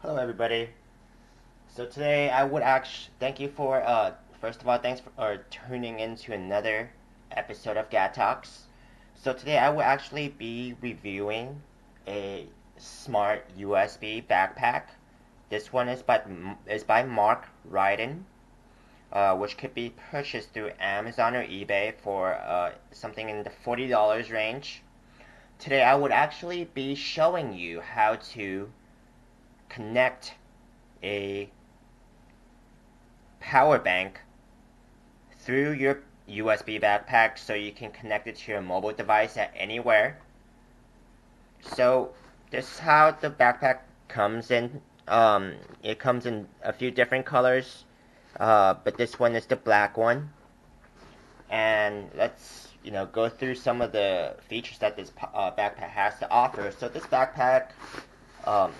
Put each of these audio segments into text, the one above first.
Hello, everybody. So today I would actually thank you for first of all, thanks for tuning into another episode of Gat Talks. So today I will actually be reviewing a smart USB backpack. This one is by Mark Ryden, which could be purchased through Amazon or eBay for something in the $40 range. Today I would actually be showing you how to connect a power bank through your USB backpack so you can connect it to your mobile device at anywhere. So this is how the backpack comes in. It comes in a few different colors, but this one is the black one. And let's go through some of the features that this backpack has to offer. So this backpack,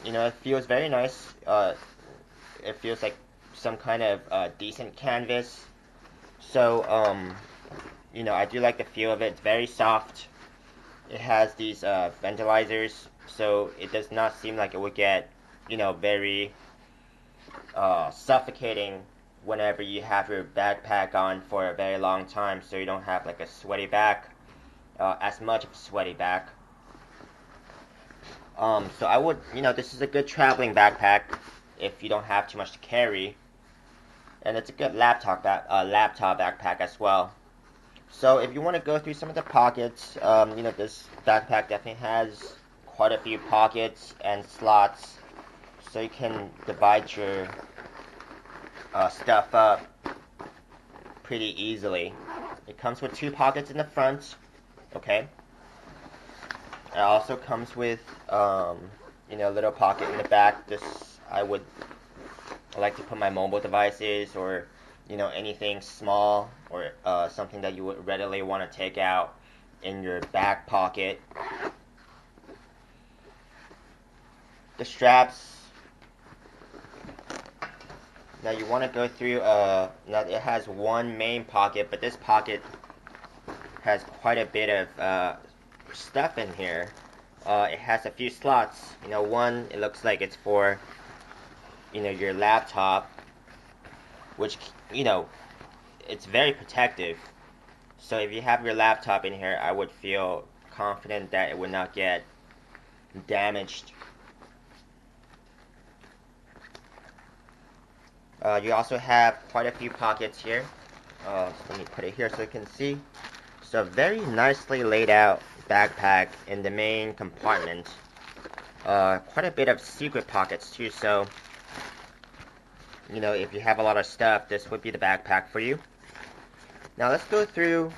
it feels very nice. It feels like some kind of decent canvas. So, I do like the feel of it. It's very soft. It has these ventilizers, so it does not seem like it would get, very suffocating whenever you have your backpack on for a very long time, so you don't have like a sweaty back, as much of a sweaty back. So I would, this is a good traveling backpack if you don't have too much to carry, and it's a good laptop backpack as well. So if you want to go through some of the pockets, this backpack definitely has quite a few pockets and slots, so you can divide your stuff up pretty easily. It comes with two pockets in the front, okay. It also comes with, a little pocket in the back. I like to put my mobile devices or, anything small or something that you would readily want to take out in your back pocket. The straps. Now you want to go through, now it has one main pocket, but this pocket has quite a bit of stuff in here. It has a few slots. One, it looks like it's for, your laptop, which, it's very protective. So if you have your laptop in here, I would feel confident that it would not get damaged. You also have quite a few pockets here. So let me put it here so you can see. So very nicely laid out backpack in the main compartment. Quite a bit of secret pockets too, so if you have a lot of stuff, this would be the backpack for you. Now let's go through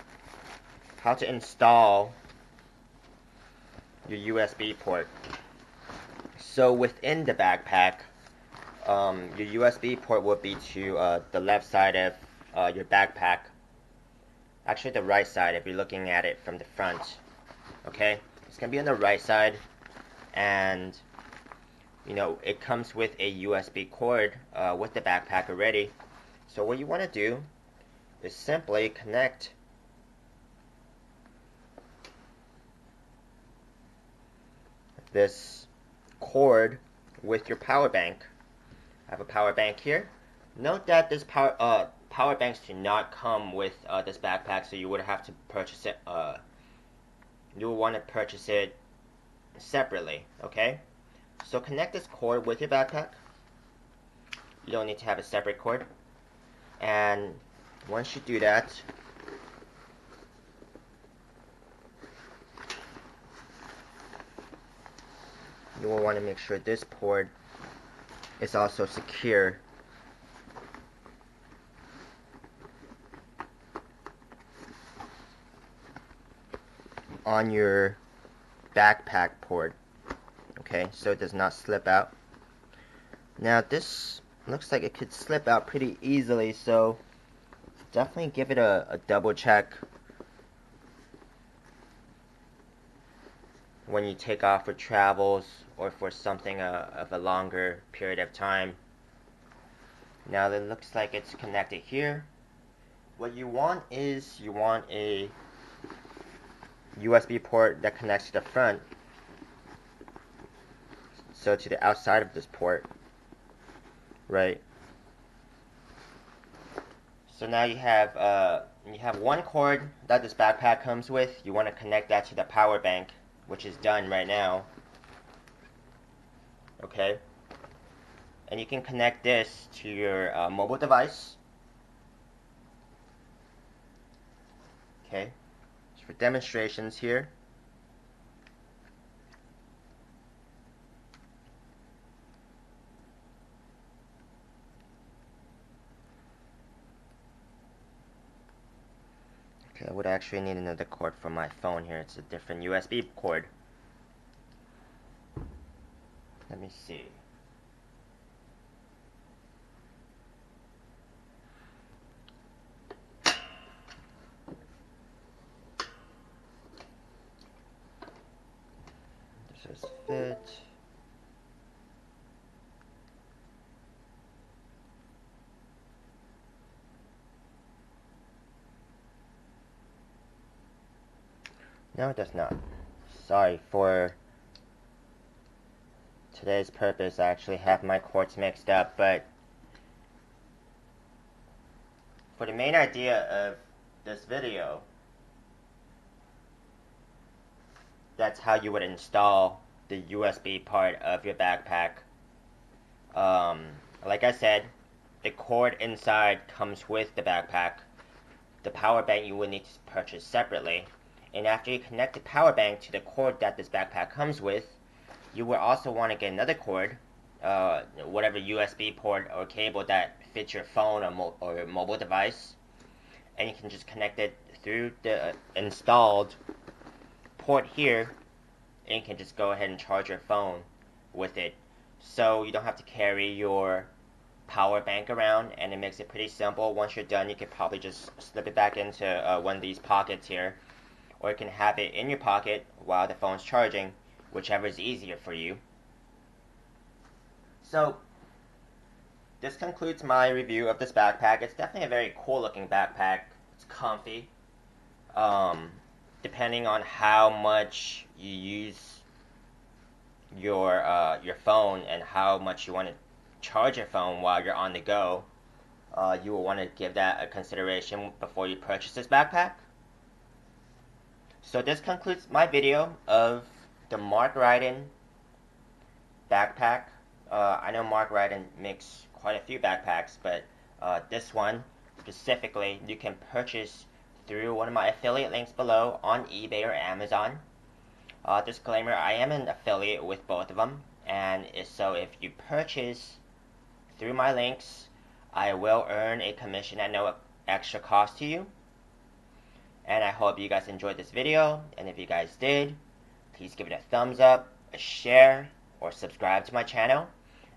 how to install your USB port. So within the backpack, your USB port will be to the left side of your backpack. Actually, the right side if you're looking at it from the front. Okay, it's gonna be on the right side, and it comes with a USB cord with the backpack already. So what you want to do is simply connect this cord with your power bank. I have a power bank here. Note that this power banks do not come with this backpack, so you would have to purchase it. You will want to purchase it separately. Okay. So connect this cord with your backpack. You don't need to have a separate cord. And once you do that, you will want to make sure this port is also secure. On your backpack port. Okay, so it does not slip out. Now this looks like it could slip out pretty easily, so definitely give it a double check when you take off for travels or for something of a longer period of time. Now it looks like it's connected here. What you want is a USB port that connects to the front, so to the outside of this port. right? So now you have one cord that this backpack comes with. You want to connect that to the power bank, which is done right now. Okay, and you can connect this to your mobile device. Okay, just for demonstrations here. Okay, I would actually need another cord for my phone here. It's a different USB cord. Let me see. This is fit. No, it does not. Sorry, for today's purpose, I actually have my cords mixed up, but for the main idea of this video, that's how you would install the USB part of your backpack. Like I said, the cord inside comes with the backpack. The power bank you would need to purchase separately. And after you connect the power bank to the cord that this backpack comes with, you will also want to get another cord, whatever USB port or cable that fits your phone or mobile device, and you can just connect it through the installed port here, and you can just go ahead and charge your phone with it. So you don't have to carry your power bank around, and it makes it pretty simple. Once you're done, you could probably just slip it back into one of these pockets here, or you can have it in your pocket while the phone's charging, whichever is easier for you. So this concludes my review of this backpack. It's definitely a very cool looking backpack. It's comfy. Depending on how much you use your phone and how much you want to charge your phone while you're on the go, you will want to give that a consideration before you purchase this backpack. So this concludes my video of the Mark Ryden backpack. I know Mark Ryden makes quite a few backpacks, but this one specifically you can purchase through one of my affiliate links below on eBay or Amazon. Disclaimer, I am an affiliate with both of them, and so if you purchase through my links, I will earn a commission at no extra cost to you. And I hope you guys enjoyed this video, and if you guys did, please give it a thumbs up, a share, or subscribe to my channel,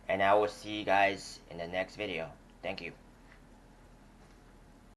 and I will see you guys in the next video. Thank you.